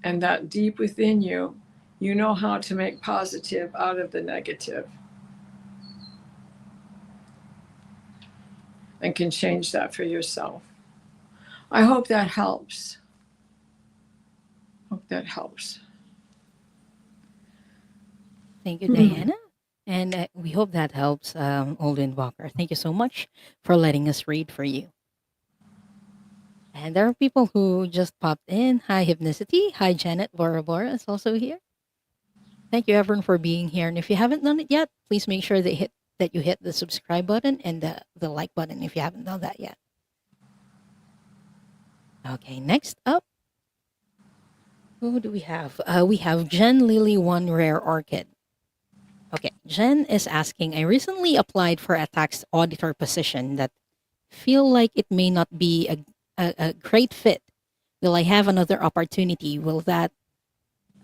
And that deep within you, you know how to make positive out of the negative. And can change that for yourself. I hope that helps. Hope that helps. Thank you, Diana. And we hope that helps, Olden Walker. Thank you so much for letting us read for you. And there are people who just popped in. Hi, Hypnicity. Hi, Janet. Bora Bora is also here. Thank you, everyone, for being here. And if you haven't done it yet, please make sure that you hit the subscribe button and the like button if you haven't done that yet. Okay, next up, who do we have? We have Jen Lily One Rare Orchid. Okay, Jen is asking, I recently applied for a tax auditor position that feel like it may not be a great fit. Will I have another opportunity? Will that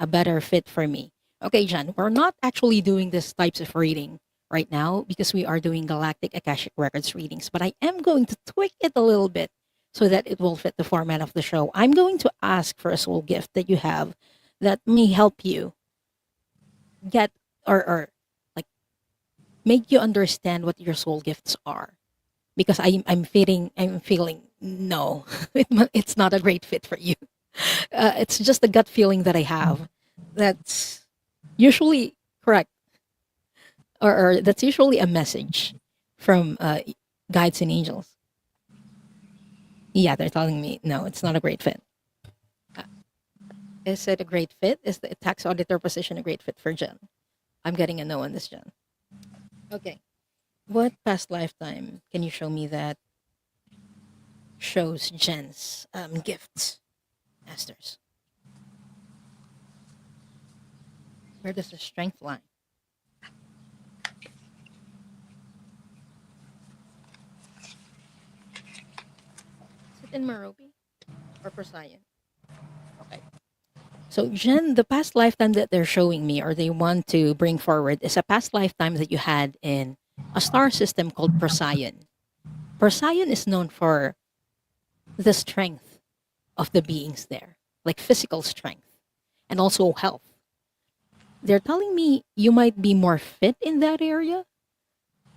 a better fit for me? Okay, Jen, we're not actually doing this types of reading right now because we are doing Galactic Akashic Records readings, but I am going to tweak it a little bit so that it will fit the format of the show. I'm going to ask for a soul gift that you have that may help you get or like make you understand what your soul gifts are. Because I'm feeling no, it's not a great fit for you. It's just a gut feeling that I have that's usually correct, or that's usually a message from guides and angels. Yeah, they're telling me no, it's not a great fit. Uh, is it a great fit? Is the tax auditor position a great fit for Jen? I'm getting a no on this, Jen. Okay. What past lifetime can you show me that shows Jen's gifts, masters? Where does the strength lie? Is it in Merope or Procyon? Okay. So Jen, the past lifetime that they're showing me or they want to bring forward is a past lifetime that you had in a star system called Procyon. Procyon is known for the strength of the beings there, like physical strength and also health. They're telling me you might be more fit in that area.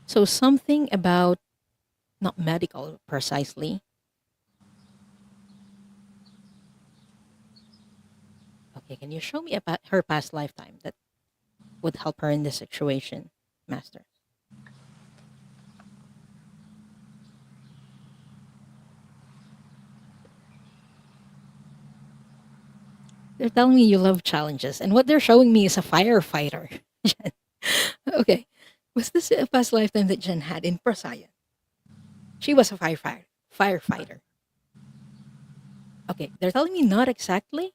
So something about not medical precisely. Okay, can you show me about her past lifetime that would help her in this situation, Master? They're telling me you love challenges, and what they're showing me is a firefighter. Jen. Okay. Was this a past lifetime that Jen had in Procyon? She was a firefighter. Firefighter. Okay, they're telling me not exactly,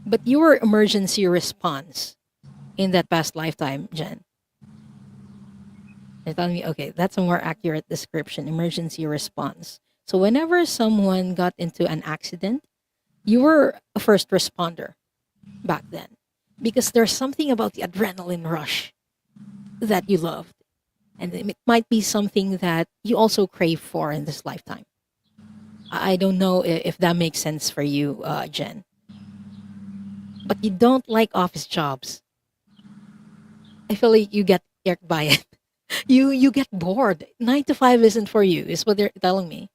but your emergency response in that past lifetime, Jen. They're telling me, okay, that's a more accurate description, emergency response. So whenever someone got into an accident, you were a first responder back then because there's something about the adrenaline rush that you loved. And it might be something that you also crave for in this lifetime. I don't know if that makes sense for you, Jen. But you don't like office jobs. I feel like you get irked by it. You get bored. 9 to 5 isn't for you, is what they're telling me.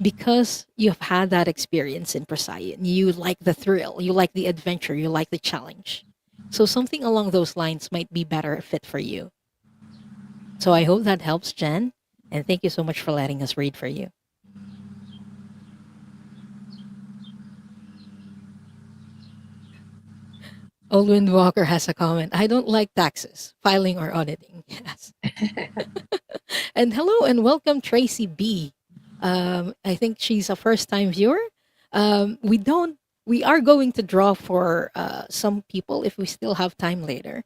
Because you've had that experience in Procyon, you like the thrill, you like the adventure, you like the challenge. So something along those lines might be better fit for you. So I hope that helps, Jen. And thank you so much for letting us read for you. Old Walker has a comment. I don't like taxes, filing or auditing. Yes. And hello and welcome, Tracy B. I think she's a first time viewer. We don't. We are going to draw for some people if we still have time later.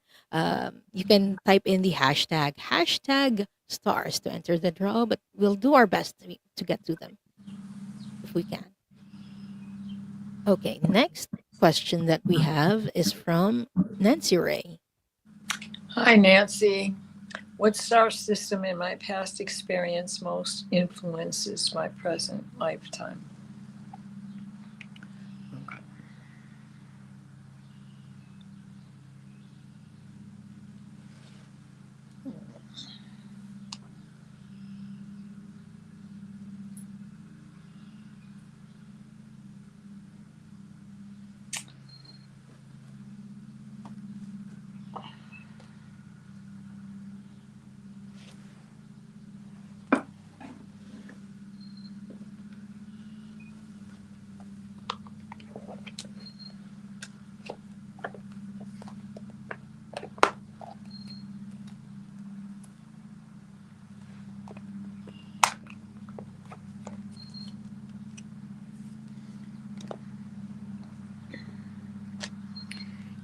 You can type in the hashtag stars to enter the draw, but we'll do our best to get to them if we can. Okay, next question that we have is from Nancy Ray. Hi, Nancy. What star system in my past experience most influences my present lifetime? Okay.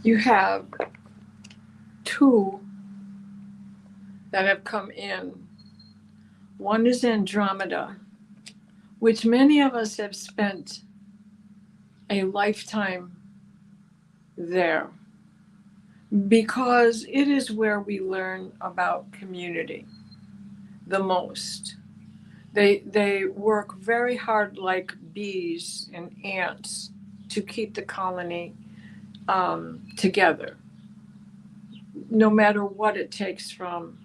You have two that have come in. One is Andromeda, which many of us have spent a lifetime there because it is where we learn about community the most. They work very hard like bees and ants to keep the colony together, no matter what it takes from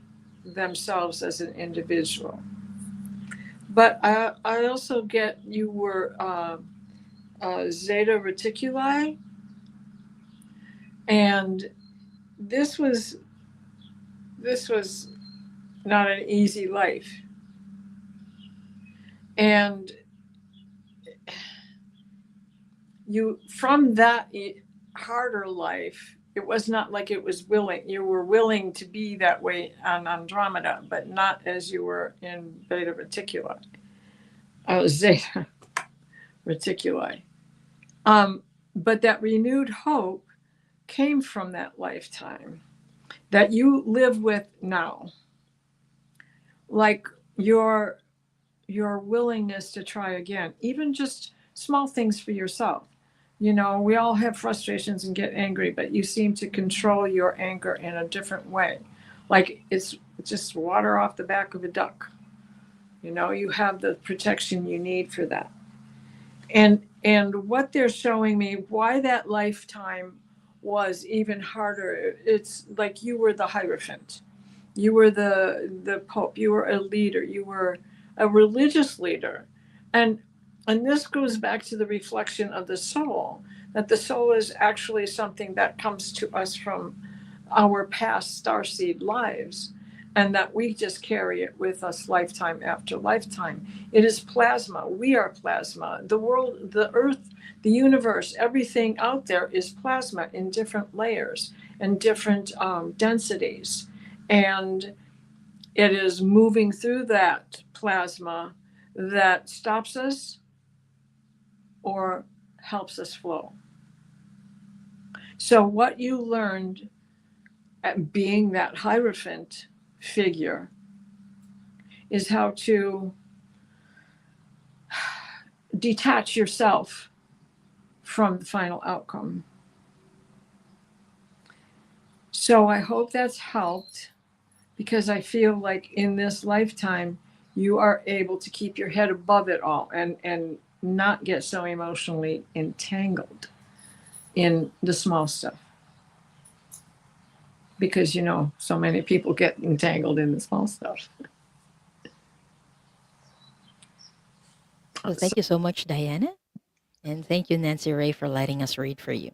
themselves as an individual. But I also get you were Zeta Reticuli, and this was not an easy life, and you from that harder life, it was not like it was willing. You were willing to be that way on Andromeda, but not as you were in Beta Reticuli. Zeta Reticuli. But that renewed hope came from that lifetime that you live with now. Like your willingness to try again, even just small things for yourself. You know, we all have frustrations and get angry, but you seem to control your anger in a different way. Like it's just water off the back of a duck. You know, you have the protection you need for that. And what they're showing me, why that lifetime was even harder, it's like you were the Hierophant. You were the Pope. You were a leader. You were a religious leader. And this goes back to the reflection of the soul, that the soul is actually something that comes to us from our past starseed lives. and that we just carry it with us lifetime after lifetime. It is plasma. We are plasma. The world, the earth, the universe, everything out there is plasma in different layers and different densities. And it is moving through that plasma that stops us or helps us flow. So, what you learned at being that Hierophant figure is how to detach yourself from the final outcome. So I hope that's helped, because I feel like in this lifetime, you are able to keep your head above it all and not get so emotionally entangled in the small stuff. Because, so many people get entangled in the small stuff. Well, thank you so much, Diana. And thank you, Nancy Ray, for letting us read for you.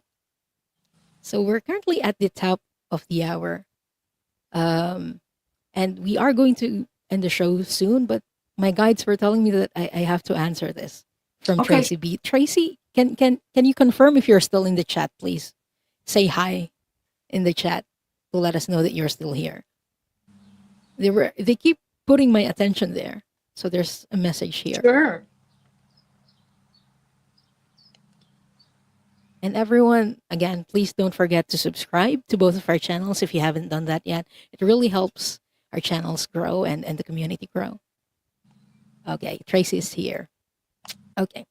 So we're currently at the top of the hour. And we are going to end the show soon, but my guides were telling me that I have to answer this from Okay. Tracy B. Tracy, can you confirm if you're still in the chat, please? Say hi in the chat to let us know that you're still here. They keep putting my attention there. So there's a message here. Sure. And everyone, again, please don't forget to subscribe to both of our channels if you haven't done that yet. It really helps our channels grow and the community grow. Okay, Tracy is here. Okay.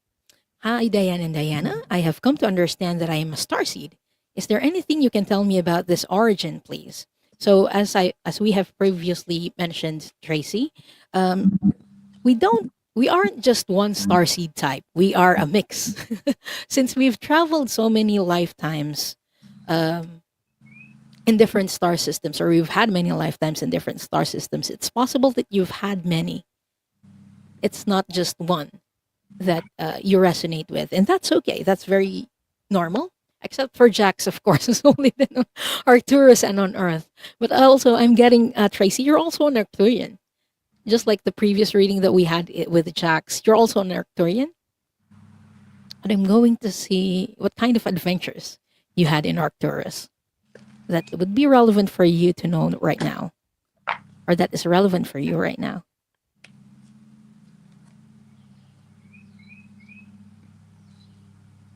Hi, Diane and Diana. I have come to understand that I am a starseed. Is there anything you can tell me about this origin, please? So, as we have previously mentioned, Tracy, we aren't just one starseed type. We are a mix. Since we've traveled so many lifetimes in different star systems, or we've had many lifetimes in different star systems, it's possible that you've had many. It's not just one that you resonate with, and that's okay. That's very normal. Except for Jax, of course, who's only been on Arcturus and on Earth. But also, I'm getting Tracy. You're also an Arcturian, just like the previous reading that we had with Jax. You're also an Arcturian. And I'm going to see what kind of adventures you had in Arcturus that would be relevant for you to know right now, or that is relevant for you right now.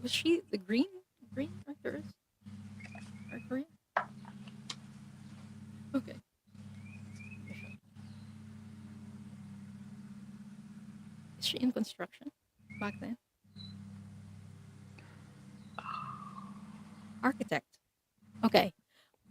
Was she the green Arcturus? Arcturian? Okay. Is she in construction back then? Architect. Okay.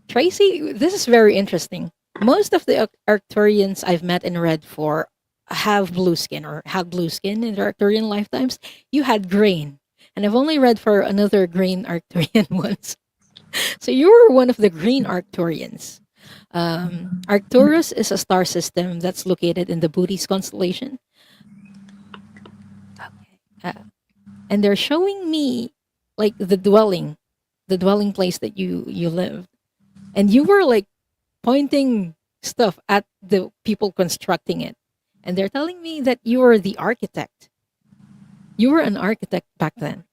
Tracy, this is very interesting. Most of the Arcturians I've met and read for have blue skin or had blue skin in their Arcturian lifetimes. You had green. And I've only read for another green Arcturian once. So you were one of the green Arcturians. Arcturus is a star system that's located in the Bootes constellation. Okay. And they're showing me like the dwelling place that you lived. And you were like pointing stuff at the people constructing it. And they're telling me that you were the architect. You were an architect back then.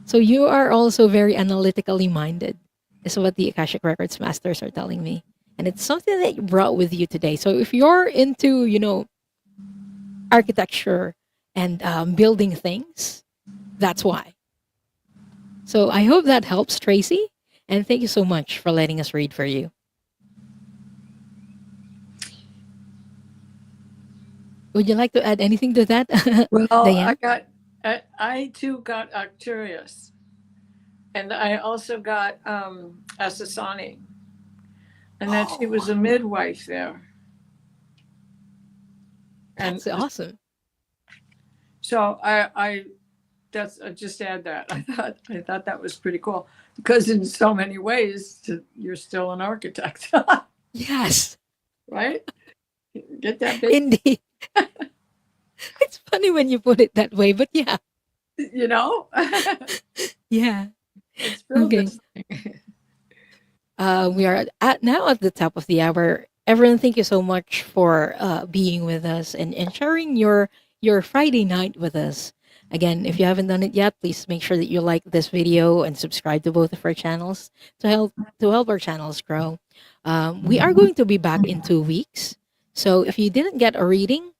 So you are also very analytically minded, is what the Akashic Records Masters are telling me. And it's something that you brought with you today. So if you're into, architecture and building things, that's why. So I hope that helps, Tracy. And thank you so much for letting us read for you. Would you like to add anything to that? Well, Diane? I too got Arcturus, and I also got Asasani, and that she was a midwife there. That's awesome. So I just add that. I thought that was pretty cool, because in so many ways you're still an architect. Yes. Right? Get that big. Indeed. It's funny when you put it that way, but yeah. Yeah. It's okay. We are now at the top of the hour. everyone, thank you so much for being with us and sharing your Friday night with us. Again, if you haven't done it yet, please make sure that you like this video and subscribe to both of our channels to help our channels grow. We are going to be back in 2 weeks, so if you didn't get a reading,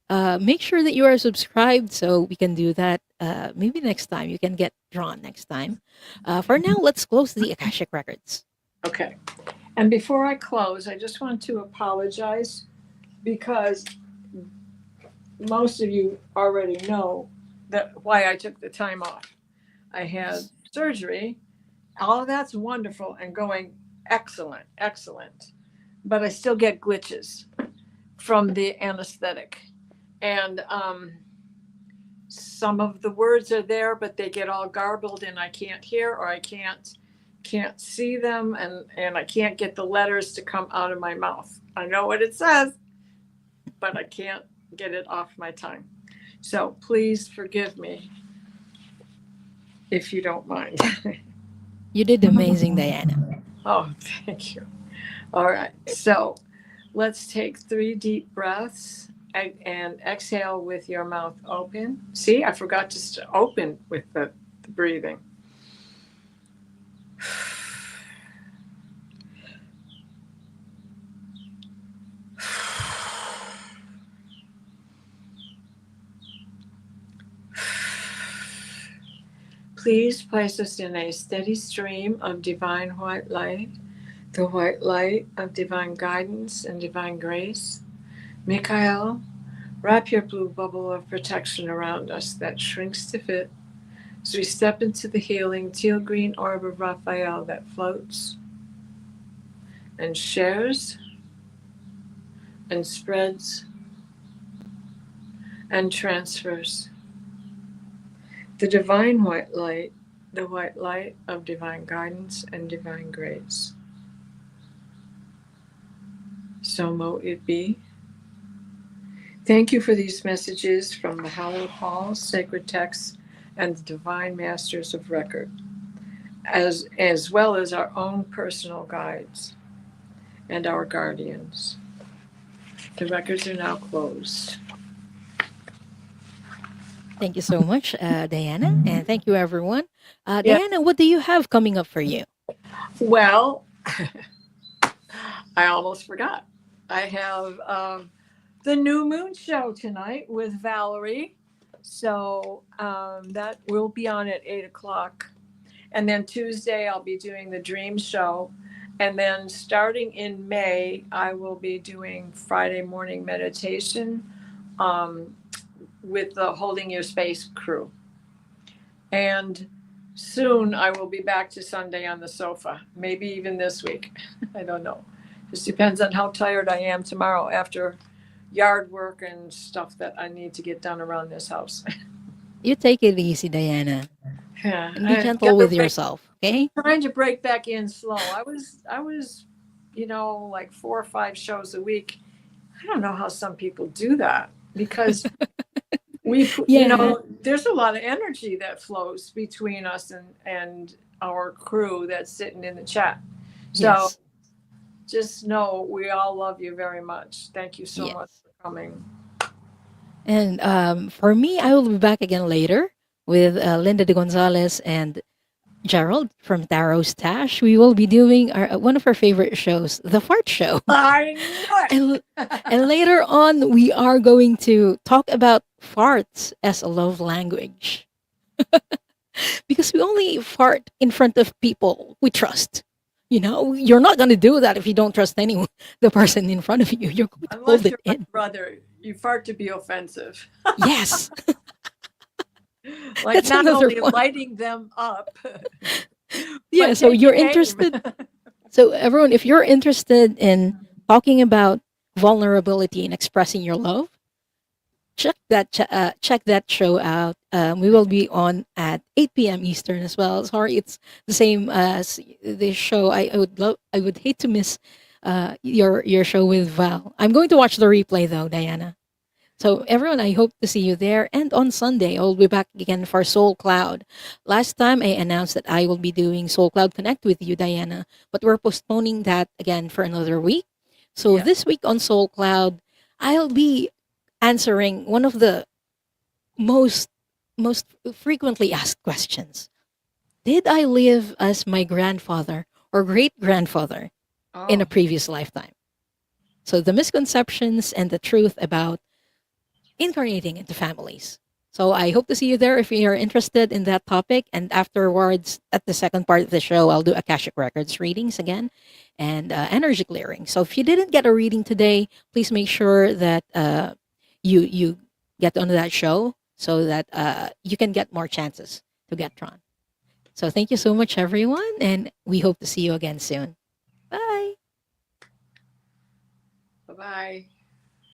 make sure that you are subscribed so we can do that. Maybe next time you can get drawn next time. For now, let's close the Akashic records. Okay. And before I close, I just want to apologize because most of you already know that why I took the time off. I had surgery. All of that's wonderful and going excellent, excellent. But I still get glitches from the anesthetic. And some of the words are there, but they get all garbled and I can't hear or I can't see them and I can't get the letters to come out of my mouth. I know what it says, but I can't get it off my tongue. So please forgive me if you don't mind. You did amazing, Diana. Oh, thank you. All right. So let's take 3 deep breaths and exhale with your mouth open. See, I forgot to open with the breathing. Please place us in a steady stream of divine white light, the white light of divine guidance and divine grace. Michael, wrap your blue bubble of protection around us that shrinks to fit as we step into the healing teal green orb of Raphael that floats and shares and spreads and transfers. The divine white light, the white light of divine guidance and divine grace. So mote it be. Thank you for these messages from the hallowed halls, sacred texts, and the divine masters of record, as well as our own personal guides and our guardians. The records are now closed. Thank you so much, Diana, and thank you, everyone. Yeah. Diana, what do you have coming up for you? Well, I almost forgot. I have the New Moon show tonight with Valerie. So that will be on at 8 o'clock. And then Tuesday, I'll be doing the Dream show. And then starting in May, I will be doing Friday morning meditation with the Holding Your Space crew. And soon I will be back to Sunday on the sofa, maybe even this week. I don't know. Just depends on how tired I am tomorrow after yard work and stuff that I need to get done around this house. You take it easy, Diana, Yeah, and be gentle with yourself. Okay. trying to break back in slow. I was, like 4 or 5 shows a week. I don't know how some people do that because Yeah. there's a lot of energy that flows between us and our crew that's sitting in the chat. So Yes. just know we all love you very much. Thank you so Yes. much for coming. And for me, I will be back again later with Linda de Gonzalez and Gerald from Tarot Stash. We will be doing one of our favorite shows, The Fart Show. I knew it. And later on, we are going to talk about farts as a love language. Because we only fart in front of people we trust. You're not going to do that if you don't trust anyone, the person in front of you. You're going to Unless hold you're it my in. brother, you fart to be offensive. Yes. Like That's not another only one. lighting them up. Yeah, but so you're taking aim. interested. So everyone, if you're interested in talking about vulnerability and expressing your love, check that show out. We will be on at 8 p.m. Eastern as well. Sorry, it's the same as the show. I would hate to miss your show with Val. I'm going to watch the replay though, Diana. So everyone, I hope to see you there. And on Sunday, I'll be back again for Soul Cloud. Last time I announced that I will be doing Soul Cloud Connect with you, Diana, but we're postponing that again for another week. So Yeah. this week on Soul Cloud, I'll be answering one of the most most frequently asked questions. Did I live as my grandfather or great grandfather in a Oh, previous lifetime? So the misconceptions and the truth about incarnating into families. So I hope to see you there if you're interested in that topic. And afterwards, at the second part of the show, I'll do Akashic Records readings again and energy clearing. So if you didn't get a reading today, please make sure that you get on that show so that you can get more chances to get drawn. So thank you so much, everyone, and we hope to see you again soon. Bye. bye-bye.